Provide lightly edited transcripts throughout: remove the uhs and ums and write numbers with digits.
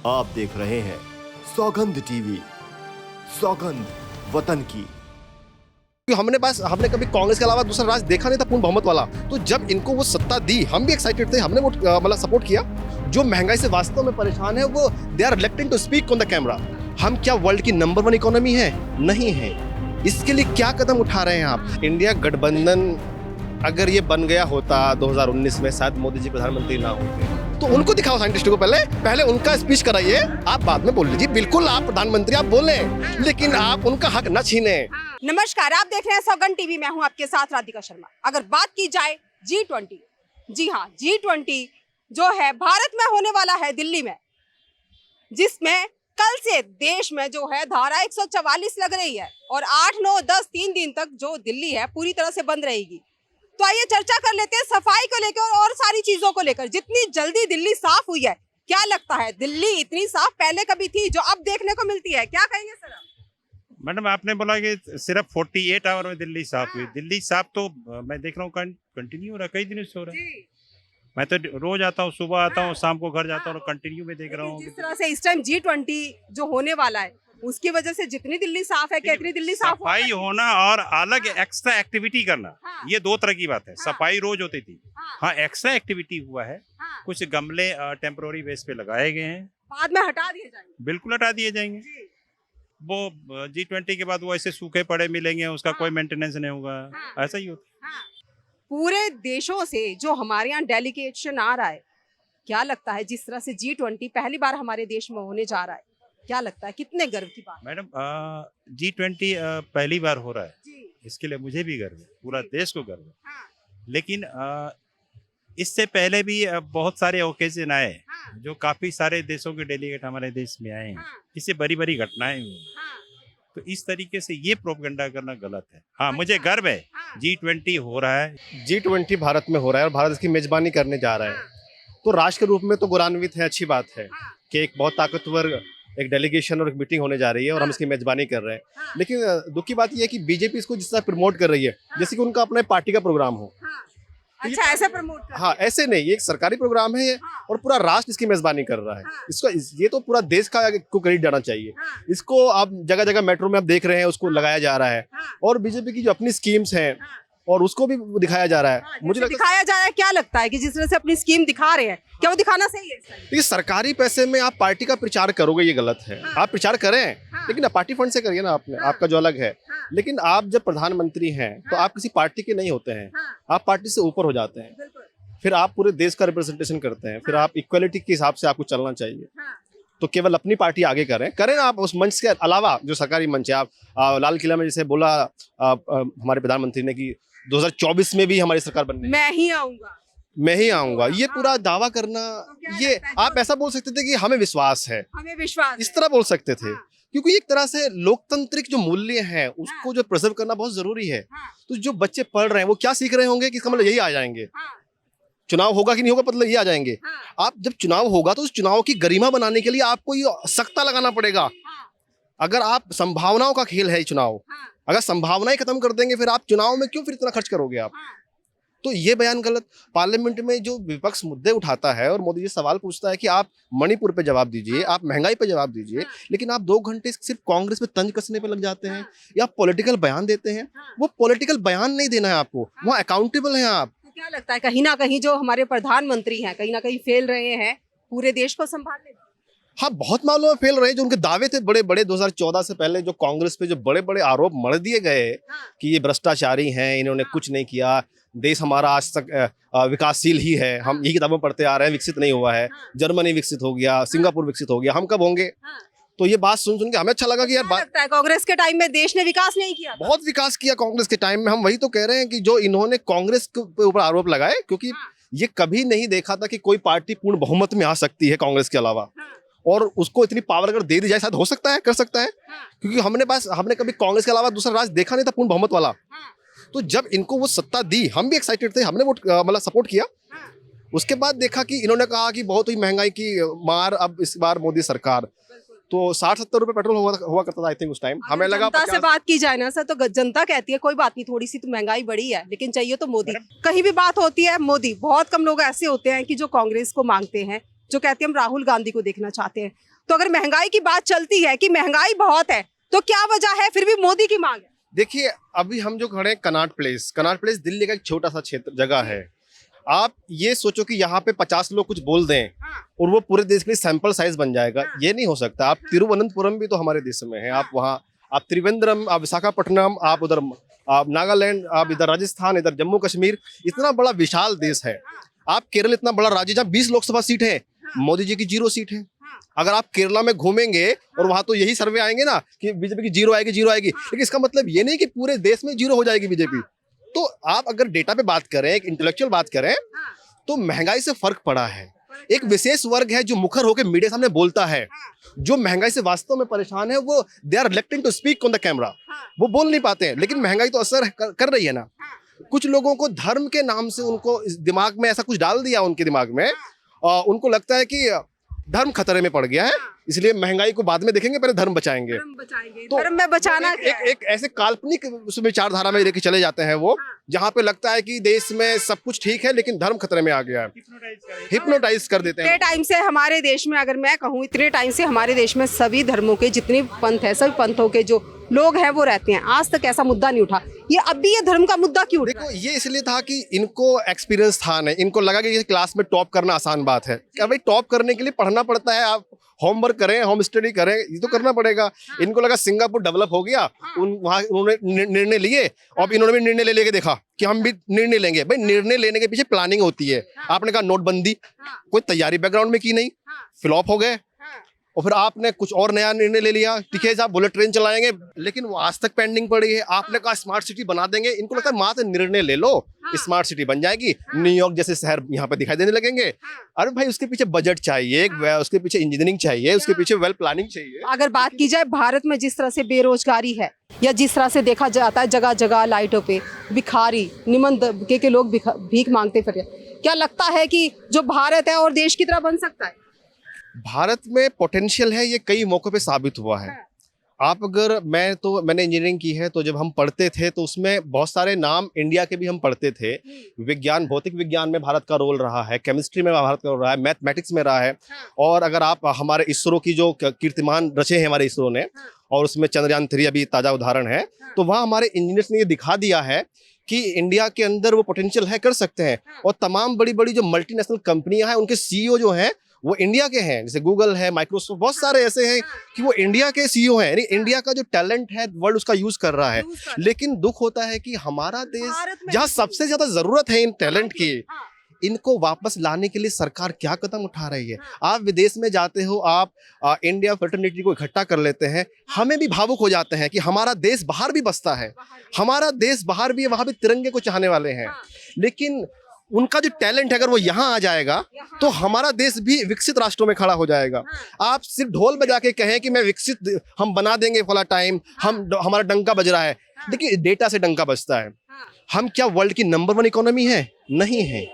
आप देख रहे हैं सौगंध टीवी, सौगंध वतन की। हमने कभी कांग्रेस के अलावा दूसरा राज देखा नहीं था पूर्ण बहुमत वाला। तो जब इनको वो सत्ता दी, हम भी एक्साइटेड थे, हमने वो मतलब सपोर्ट किया। जो महंगाई से वास्तव में परेशान है वो they are reluctant to speak on the camera. हम क्या वर्ल्ड की नंबर 1 इकोनॉमी है? नहीं है। इसके लिए क्या कदम उठा रहे हैं आप? इंडिया गठबंधन अगर ये बन गया होता 2019 में, शायद मोदी जी प्रधानमंत्री ना होते। तो उनको दिखाओ साइंटिस्टों को, पहले उनका स्पीच कराइए, आप बाद में बोल लीजिए। बिल्कुल आप प्रधानमंत्री आप बोले, लेकिन आप उनका हक न छीने। नमस्कार, आप देख रहे हैं सौगंध टीवी, मैं हूं आपके साथ राधिका शर्मा। अगर बात की जाए G20, जी हाँ, G20 जो है भारत में होने वाला है दिल्ली में, जिसमें कल से देश में जो है धारा 144 लग रही है और 8, 9, 10 3 दिन तक जो दिल्ली है पूरी तरह से बंद रहेगी। तो आइए चर्चा कर लेते हैं सफाई को लेकर और सारी चीजों को लेकर। जितनी जल्दी दिल्ली साफ हुई है, क्या लगता है दिल्ली इतनी साफ पहले कभी थी जो अब देखने को मिलती है? क्या कहेंगे सर? मैडम, आपने बोला कि सिर्फ 48 आवर में दिल्ली साफ हुई। दिल्ली साफ तो मैं देख रहा हूँ कंटिन्यू हो रहा है, कई दिनों से हो रहा है। मैं तो रोज आता हूँ, सुबह आता हूँ, शाम को घर जाता हूँ और कंटिन्यू में देख रहा हूँ। जिस तरह से इस टाइम G20 जो होने वाला है उसकी वजह से जितनी दिल्ली साफ है, कितनी दिल्ली साफ सफाई होना और अलग एक्स्ट्रा एक्टिविटी करना, ये दो तरह की बात है। सफाई रोज होती थी, हाँ एक्स्ट्रा एक्टिविटी हुआ है। कुछ गमले टेम्पोररी बेस पे लगाए गए हैं, बाद में हटा दिए जाएंगे। बिल्कुल हटा दिए जाएंगे। वो G20 के बाद वो ऐसे सूखे पड़े मिलेंगे, उसका कोई मेंटेनेंस नहीं होगा, ऐसा ही होता है। पूरे देशों से जो हमारे यहाँ डेलीगेशन आ रहा है, क्या लगता है जिस तरह से G20 पहली बार हमारे देश में होने जा रहा है, क्या लगता है कितने गर्व की बात? मैडम, G20 पहली बार हो रहा है, इसके लिए मुझे भी गर्व है, पूरा देश को गर्व है। लेकिन इससे पहले भी बहुत सारे ओकेजन आए जो काफी सारे देशों के डेलीगेट हमारे देश में आए हैं, इससे बड़ी बड़ी घटनाएं हुई। तो इस तरीके से ये प्रोपेगेंडा करना गलत है। हाँ, मुझे गर्व है G20 हो रहा है। G20 भारत में हो रहा है और भारत इसकी मेजबानी करने जा रहा है। तो राष्ट्र के रूप में तो गौरवान्वित है, अच्छी बात है कि एक बहुत ताकतवर एक डेलीगेशन और एक मीटिंग होने जा रही है और हम इसकी मेजबानी कर रहे हैं। लेकिन दुख की बात यह है कि बीजेपी इसको जिस तरह प्रमोट कर रही है, जैसे कि उनका अपना पार्टी का प्रोग्राम हो। अच्छा, ऐसे प्रमोट कर? हाँ, ऐसे नहीं, ये एक सरकारी प्रोग्राम है और पूरा राष्ट्र इसकी मेजबानी कर रहा है। इसको ये तो पूरा देश का को क्रेडिट जाना चाहिए। इसको आप जगह जगह मेट्रो में आप देख रहे हैं, उसको लगाया जा रहा है और बीजेपी की जो अपनी स्कीम्स हैं और उसको भी दिखाया जा रहा है। मुझे दिखाया जा रहा है, क्या लगता है कि जिस तरह से अपनी स्कीम दिखा रहे हैं, क्या वो दिखाना सही है? देखिए, सरकारी पैसे में आप पार्टी का प्रचार करोगे, ये गलत है। आप प्रचार करें, लेकिन पार्टी फंड से करिए ना, आपका जो अलग है। लेकिन आप जब प्रधानमंत्री हैं तो आप किसी पार्टी के नहीं होते हैं, आप पार्टी से ऊपर हो जाते हैं। फिर आप पूरे देश का रिप्रेजेंटेशन करते हैं, फिर आप इक्वलिटी के हिसाब से आपको चलना चाहिए। तो केवल अपनी पार्टी आगे करें आप उस मंच के अलावा जो सरकारी मंच है। आप लाल किला में जैसे बोला हमारे प्रधानमंत्री ने कि 2024 में भी हमारी सरकार बनने, मैं ही आऊंगा, ये पूरा दावा करना, ये आप ऐसा बोल सकते थे कि हमें विश्वास है, इस तरह बोल सकते थे। क्योंकि एक तरह से लोकतांत्रिक जो मूल्य हैं उसको जो प्रिजर्व करना बहुत जरूरी है। तो जो बच्चे पढ़ रहे हैं वो क्या सीख रहे होंगे कि इसका मतलब यही आ जाएंगे, चुनाव होगा कि नहीं होगा मतलब ये आ जाएंगे। आप जब चुनाव होगा तो उस चुनाव की गरिमा बनाने के लिए आपको ये सख्ता लगाना पड़ेगा। अगर आप संभावनाओं का खेल है चुनाव, अगर संभावनाएं खत्म कर देंगे फिर आप चुनाव में क्यों फिर इतना खर्च करोगे आप? तो ये बयान गलत। पार्लियामेंट में जो विपक्ष मुद्दे उठाता है और मोदी जी सवाल पूछता है कि आप मणिपुर पे जवाब दीजिए, आप महंगाई पे जवाब दीजिए, लेकिन आप 2 घंटे सिर्फ कांग्रेस पे तंज कसने पे लग जाते हैं या पॉलिटिकल बयान देते हैं। वो पॉलिटिकल बयान नहीं देना है आपको, वहाँ अकाउंटेबल हैं आप। तो क्या लगता है कहीं ना कहीं जो हमारे प्रधानमंत्री हैं कहीं ना कहीं फेल रहे हैं पूरे देश को संभालने में? हाँ, बहुत मामलों में फेल रहे हैं। जो उनके दावे थे बड़े बड़े 2014 से पहले, जो कांग्रेस पे जो बड़े बड़े आरोप मढ़ दिए गए कि ये भ्रष्टाचारी हैं, इन्होंने कुछ नहीं किया, देश हमारा आज तक विकासशील ही है, हम यही किताबों पढ़ते आ रहे हैं, विकसित नहीं हुआ है, जर्मनी विकसित हो गया, सिंगापुर विकसित हो गया, हम कब होंगे? तो ये बात सुन के हमें अच्छा लगा कि यार बात लगता है कांग्रेस के टाइम में देश ने विकास नहीं किया। बहुत विकास किया कांग्रेस के टाइम में। हम वही तो कह रहे हैं कि जो इन्होंने कांग्रेस के ऊपर आरोप लगाए, क्योंकि ये कभी नहीं देखा था कि कोई पार्टी पूर्ण बहुमत में आ सकती है कांग्रेस के अलावा, और उसको इतनी पावर अगर दे दी जाए शायद हो सकता है, कर सकता है। क्योंकि हमने कभी कांग्रेस के अलावा दूसरा राज देखा नहीं था पूर्ण बहुमत वाला। तो जब इनको वो सत्ता दी, हम भी एक्साइटेड थे, हमने वो मतलब सपोर्ट किया। उसके बाद देखा कि इन्होंने कहा कि बहुत ही महंगाई की मार, अब इस बार मोदी सरकार, तो 60-70 रुपए पेट्रोल हुआ करता था आई थिंक उस टाइम। हमें लगा जनता से बात की जाए ना सर, तो जनता कहती है कोई बात नहीं, थोड़ी सी तो महंगाई बढ़ी है लेकिन चाहिए तो मोदी। कहीं भी बात होती है मोदी, बहुत कम लोग ऐसे होते हैं कि जो कांग्रेस को मांगते हैं जो कहते हैं हम राहुल गांधी को देखना चाहते हैं। तो अगर महंगाई की बात चलती है कि महंगाई बहुत है, तो क्या वजह है फिर भी मोदी की मांग है? देखिए अभी हम जो खड़े हैं कनॉट प्लेस दिल्ली का एक छोटा सा क्षेत्र जगह है। आप ये सोचो कि यहाँ पे 50 लोग कुछ बोल दें और वो पूरे देश के लिए सैंपल साइज बन जाएगा, ये नहीं हो सकता। आप तिरुवनंतपुरम भी तो हमारे देश में है, आप वहाँ, आप त्रिवेंद्रम, आप विशाखापट्टनम, आप उधर आप नागालैंड, आप इधर राजस्थान, इधर जम्मू कश्मीर, इतना बड़ा विशाल देश है। आप केरल इतना बड़ा राज्य जहाँ 20 लोकसभा सीट है, मोदी जी की 0 सीट है। अगर आप केरला में घूमेंगे और वहां तो यही सर्वे आएंगे ना कि बीजेपी की 0 आएगी, 0 आएगी, लेकिन इसका मतलब ये नहीं कि पूरे देश में 0 हो जाएगी बीजेपी। तो आप अगर डेटा पे बात करें, एक इंटेलेक्चुअल बात करें, तो महंगाई से फर्क पड़ा है। एक विशेष वर्ग है जो मुखर होकर मीडिया सामने बोलता है, जो महंगाई से वास्तव में परेशान है, वो they are reluctant to speak on the camera, वो बोल नहीं पाते हैं। लेकिन महंगाई तो असर कर रही है ना। कुछ लोगों को धर्म के नाम से उनको दिमाग में ऐसा कुछ डाल दिया, उनके दिमाग में उनको लगता है कि धर्म खतरे में पड़ गया है, इसलिए महंगाई को बाद में देखेंगे, पहले धर्म बचाएंगे। तो धर्म में बचाना एक ऐसे काल्पनिक विचारधारा में लेके चले जाते हैं वो, जहाँ पे लगता है कि देश में सब कुछ ठीक है लेकिन धर्म खतरे में आ गया है, हिप्नोटाइज कर देते हैं। इतने टाइम से हमारे देश में, अगर मैं कहूँ इतने टाइम से हमारे देश में सभी धर्मों के जितने पंथ है, सभी पंथों के जो लोग हैं वो रहते हैं। आज तक ऐसा मुद्दा नहीं उठा। ये अब भी ये धर्म का मुद्दा क्यों उठ रहा है? देखो ये इसलिए था कि इनको एक्सपीरियंस था नहीं, इनको लगा कि ये क्लास में टॉप करना आसान बात है। क्या भाई टॉप करने के लिए पढ़ना पड़ता है, आप होमवर्क करें, होम स्टडी करें, ये तो करना पड़ेगा। इनको लगा सिंगापुर डेवलप हो गया, वहाँ उन्होंने निर्णय लिए, अब इन्होंने भी निर्णय ले लेके देखा कि हम भी निर्णय लेंगे। भाई निर्णय लेने के पीछे प्लानिंग होती है। आपने कहा नोटबंदी, कोई तैयारी बैकग्राउंड में की नहीं, फ्लॉप हो गए, और फिर आपने कुछ और नया निर्णय ले लिया, ठीक है आप बुलेट ट्रेन चलाएंगे, लेकिन वो आज तक पेंडिंग पड़ी है। आपने कहा स्मार्ट सिटी बना देंगे, इनको लगता है वहां से निर्णय ले लो, स्मार्ट सिटी बन जाएगी, न्यूयॉर्क जैसे शहर यहाँ पे दिखाई देने लगेंगे। अरे भाई उसके पीछे बजट चाहिए, उसके पीछे इंजीनियरिंग चाहिए, उसके पीछे वेल प्लानिंग चाहिए। अगर बात की जाए भारत में जिस तरह से बेरोजगारी है, या जिस तरह से देखा जाता है जगह जगह लाइटों पे भिखारी, निम्न तबके के लोग भीख मांगते फिर, क्या लगता है कि जो भारत है और देश की तरह बन सकता है? भारत में पोटेंशियल है, ये कई मौकों पे साबित हुआ है। आप अगर मैंने इंजीनियरिंग की है, तो जब हम पढ़ते थे तो उसमें बहुत सारे नाम इंडिया के भी हम पढ़ते थे। विज्ञान, भौतिक विज्ञान में भारत का रोल रहा है, केमिस्ट्री में भारत का रोल रहा है, मैथमेटिक्स में रहा है। और अगर आप हमारे इसरो की जो कीर्तिमान रचे हैं हमारे इसरो ने, और उसमें चंद्रयान 3 अभी ताज़ा उदाहरण है, तो वहाँ हमारे इंजीनियर्स ने ये दिखा दिया है कि इंडिया के अंदर वो पोटेंशियल है, कर सकते हैं। और तमाम बड़ी बड़ी जो मल्टीनेशनल कंपनियां हैं, उनके सीईओ जो हैं वो इंडिया के हैं, जैसे गूगल है, माइक्रोसॉफ्ट, बहुत सारे ऐसे हैं कि वो इंडिया के सीईओ हैं। यानी इंडिया का जो टैलेंट है वर्ल्ड उसका यूज कर रहा है। लेकिन दुख होता है कि हमारा देश जहाँ सबसे ज्यादा जरूरत है इन टैलेंट की, इनको वापस लाने के लिए सरकार क्या कदम उठा रही है। आप विदेश में जाते हो, आप इंडिया फर्टर्निटी को इकट्ठा कर लेते हैं, हमें भी भावुक हो जाते हैं कि हमारा देश बाहर भी बसता है, हमारा देश बाहर भी है, वहां भी तिरंगे को चाहने वाले हैं। लेकिन उनका जो टैलेंट है अगर वो यहाँ आ जाएगा तो हमारा देश भी विकसित राष्ट्रों में खड़ा हो जाएगा। आप सिर्फ ढोल बजा के कहें कि मैं विकसित, हम बना देंगे फला टाइम, हमारा डंका बज रहा है, देखिए डेटा से डंका बजता है। हम क्या वर्ल्ड की नंबर 1 इकोनॉमी है? नहीं है।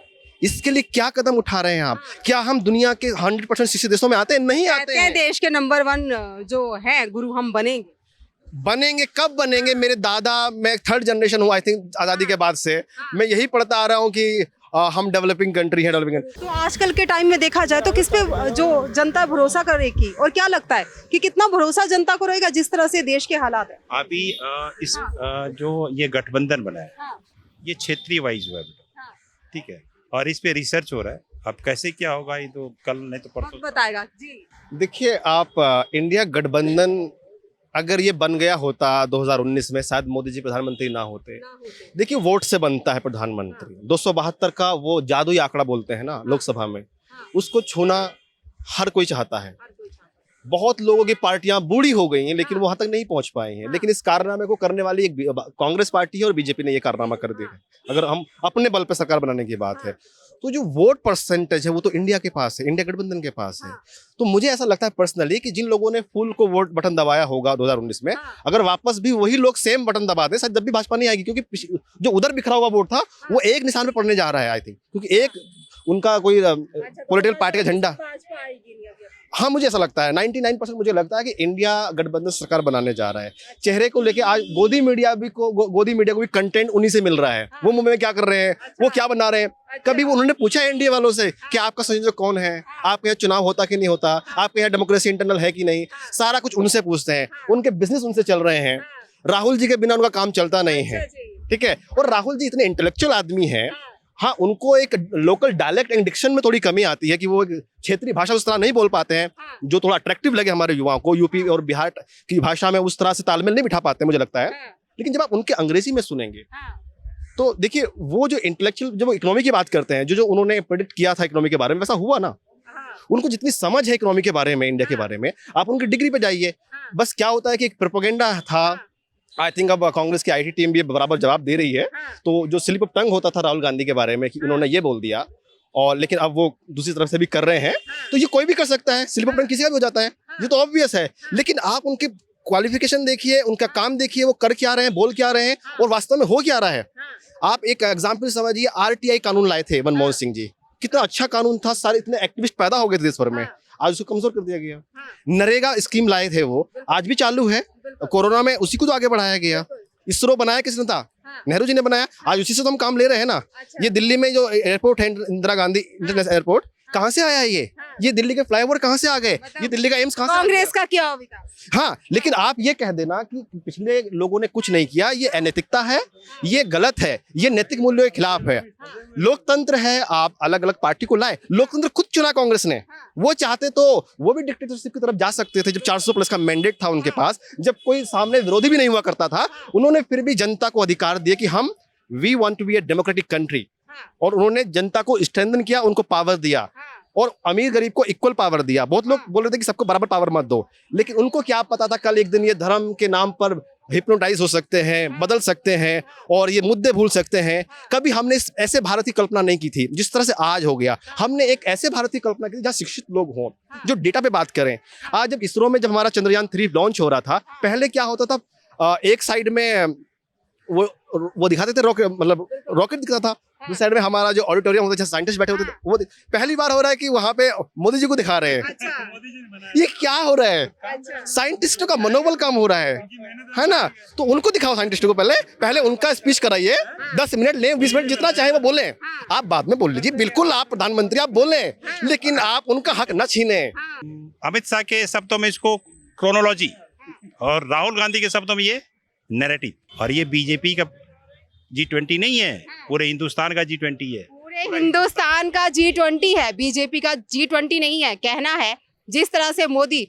इसके लिए क्या कदम उठा रहे हैं आप? क्या हम दुनिया के 100% शिक्षित देशों में आते हैं? नहीं आते हैं। देश के नंबर 1 जो है गुरु हम बनेंगे। कब बनेंगे? मेरे दादा, मैं 3rd जनरेशन हूँ आई थिंक आज़ादी के बाद से, मैं यही पढ़ता आ रहा हूँ कि हम डेवलपिंग कंट्री है, डेवलपिंग कंट्री। तो आजकल के टाइम में देखा जाए तो किस पे जो जनता भरोसा करेगी, और क्या लगता है कि कितना भरोसा जनता को रहेगा जिस तरह से देश के हालात है? अभी इस जो ये गठबंधन बना है, ये क्षेत्रीय वाइज हुआ है बेटा, ठीक है, और इस पे रिसर्च हो रहा है। अब कैसे क्या होगा ये तो कल नहीं तो परसों बताएगा जी। देखिए आप इंडिया गठबंधन अगर ये बन गया होता 2019 में, शायद मोदी जी प्रधानमंत्री ना होते। देखिए वोट से बनता है प्रधानमंत्री, 272 का वो जादुई आंकड़ा बोलते हैं ना लोकसभा में, उसको छूना हर कोई चाहता है। बहुत लोगों की पार्टियां बूढ़ी हो गई हैं लेकिन वहां तक नहीं पहुंच पाई हैं। लेकिन इस कारनामे को करने वाली एक कांग्रेस पार्टी है और बीजेपी ने ये कारनामा कर दिया है। अगर हम अपने बल पे सरकार बनाने की बात है तो जो वोट परसेंटेज है वो तो इंडिया के पास है, इंडिया गठबंधन के पास है। तो मुझे ऐसा लगता है पर्सनली कि जिन लोगों ने फुल को वोट बटन दबाया होगा 2019 में, अगर वापस भी वही लोग सेम बटन दबा दें, शायद जब भी भाजपा नहीं आएगी, क्योंकि जो उधर बिखरा हुआ वोट था वो एक निशान पे पड़ने जा रहा है आई थिंक, क्योंकि एक उनका कोई पॉलिटिकल पार्टी का झंडा। हाँ मुझे ऐसा लगता है 99% मुझे लगता है कि इंडिया गठबंधन सरकार बनाने जा रहा है। चेहरे को लेके आज गोदी मीडिया को भी कंटेंट उन्हीं से मिल रहा है। वो मुंबई में क्या कर रहे हैं, वो क्या बना रहे हैं। कभी वो उन्होंने पूछा है एनडीए वालों से कि आपका संयोजक कौन है, आपके यहाँ चुनाव होता कि नहीं होता, आपके यहाँ डेमोक्रेसी इंटरनल है कि नहीं, सारा कुछ उनसे पूछते हैं। उनके बिजनेस उनसे चल रहे हैं। राहुल जी के बिना उनका काम चलता नहीं है, ठीक है। और राहुल जी इतने इंटेलेक्चुअल आदमी हैं, हाँ उनको एक लोकल डायलेक्ट एंड डिक्शन में थोड़ी कमी आती है कि वो क्षेत्रीय भाषा उस तरह नहीं बोल पाते हैं जो थोड़ा अट्रैक्टिव लगे हमारे युवाओं को। यूपी और बिहार की भाषा में उस तरह से तालमेल नहीं बिठा पाते मुझे लगता है। लेकिन जब आप उनके अंग्रेजी में सुनेंगे तो देखिए वो जो इंटेलेक्चुअल, जब वो इकोनॉमी की बात करते हैं, जो उन्होंने प्रेडिक्ट किया था इकोनॉमी के बारे में, वैसा हुआ ना। उनको जितनी समझ है इकोनॉमी के बारे में, इंडिया के बारे में, आप उनकी डिग्री पे जाइए। बस क्या होता है कि एक प्रोपेगेंडा था। आई थिंक अब कांग्रेस की आईटी टीम भी बराबर जवाब दे रही है। तो जो स्लिप ऑफ टंग होता था राहुल गांधी के बारे में कि उन्होंने ये बोल दिया, और लेकिन अब वो दूसरी तरफ से भी कर रहे हैं, तो ये कोई भी कर सकता है। स्लिप ऑफ टंग किसी का भी हो जाता है, ये तो ऑब्वियस है। लेकिन आप उनके क्वालिफिकेशन देखिए, उनका काम देखिए, वो कर क्या रहे हैं, बोल क्या रहे हैं और वास्तव में हो क्या रहा है। आप एक एग्जाम्पल समझिए, आरटीआई कानून लाए थे मनमोहन सिंह जी, कितना अच्छा कानून था। सारे इतने एक्टिविस्ट पैदा हो गए थे देश भर में, आज उसको कमजोर कर दिया गया। नरेगा स्कीम लाए थे, वो आज भी चालू है। कोरोना में उसी को तो आगे बढ़ाया गया। इसरो बनाया किसने था? नेहरू जी ने बनाया। आज उसी से तो हम काम ले रहे हैं ना। ये दिल्ली में जो एयरपोर्ट है, इंदिरा गांधी इंटरनेशनल एयरपोर्ट, कहाँ से आया ये दिल्ली के फ्लाईओवर कहाँ से आ गए, ये दिल्ली का एम्स कहाँ से? कांग्रेस का क्या विकास? हाँ, लेकिन आप ये कह देना कि पिछले लोगों ने कुछ नहीं किया, ये अनैतिकता है, ये गलत है, ये नैतिक मूल्यों के खिलाफ है। लोकतंत्र है, आप अलग अलग पार्टी को लाए। लोकतंत्र खुद चुना कांग्रेस ने। वो चाहते तो वो भी डिक्टेटरशिप की तरफ जा सकते थे। जब 400 प्लस का मैंडेट था उनके पास, जब कोई सामने विरोधी भी नहीं हुआ करता था, उन्होंने फिर भी जनता को अधिकार दिए कि हम we want to be a democratic country. और उन्होंने जनता को स्ट्रेंथन किया, उनको पावर दिया और अमीर गरीब को इक्वल पावर दिया। बहुत लोग बोल रहे थे कि सबको बराबर पावर मत दो, लेकिन उनको क्या पता था कल एक दिन ये धर्म के नाम पर हिप्नोटाइज हो सकते हैं, बदल सकते हैं और ये मुद्दे भूल सकते हैं। कभी हमने ऐसे भारत की कल्पना नहीं की थी जिस तरह से आज हो गया। हमने एक ऐसे भारत की कल्पना की थी जहाँ शिक्षित लोग हों, जो डेटा पे बात करें। आज जब इसरो में जब हमारा चंद्रयान 3 लॉन्च हो रहा था, पहले क्या होता था, एक साइड में वो दिखाते थे रॉकेट, मतलब रॉकेट दिखता था, दूसरी साइड में हमारा जो ऑडिटोरियम होता है, साइंटिस्ट बैठे होते थे, वो पहली बार हो रहा है कि वहाँ पे मोदी जी को दिखा रहे हैं। ये क्या हो रहा है? साइंटिस्टों का मनोबल कम हो रहा है ना। तो उनको दिखाओ साइंटिस्टों को, पहले उनका स्पीच कराइए। 10 मिनट ले, 20 मिनट, जितना चाहे वो बोले। आप बाद में बोल लीजिए, बिल्कुल आप प्रधानमंत्री आप बोले, लेकिन आप उनका हक न छीने। अमित शाह के शब्दों में इसको क्रोनोलॉजी और राहुल गांधी के शब्दों में ये नैरेटिव। और ये बीजेपी का G20 नहीं है, पूरे हिंदुस्तान का G20 है। पूरे हिंदुस्तान का G20 है, बीजेपी का G20 नहीं है। कहना है जिस तरह से मोदी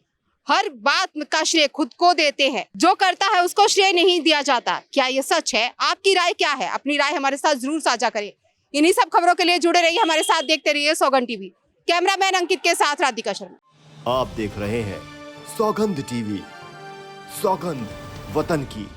हर बात का श्रेय खुद को देते हैं, जो करता है उसको श्रेय नहीं दिया जाता। क्या ये सच है? आपकी राय क्या है? अपनी राय हमारे साथ जरूर साझा करें। इन्हीं सब खबरों के लिए जुड़े रहिए हमारे साथ, देखते रहिए सौगंध टीवी। कैमरामैन अंकित के साथ राधिका शर्मा। आप देख रहे हैं सौगंध टीवी, सौगंध वतन की।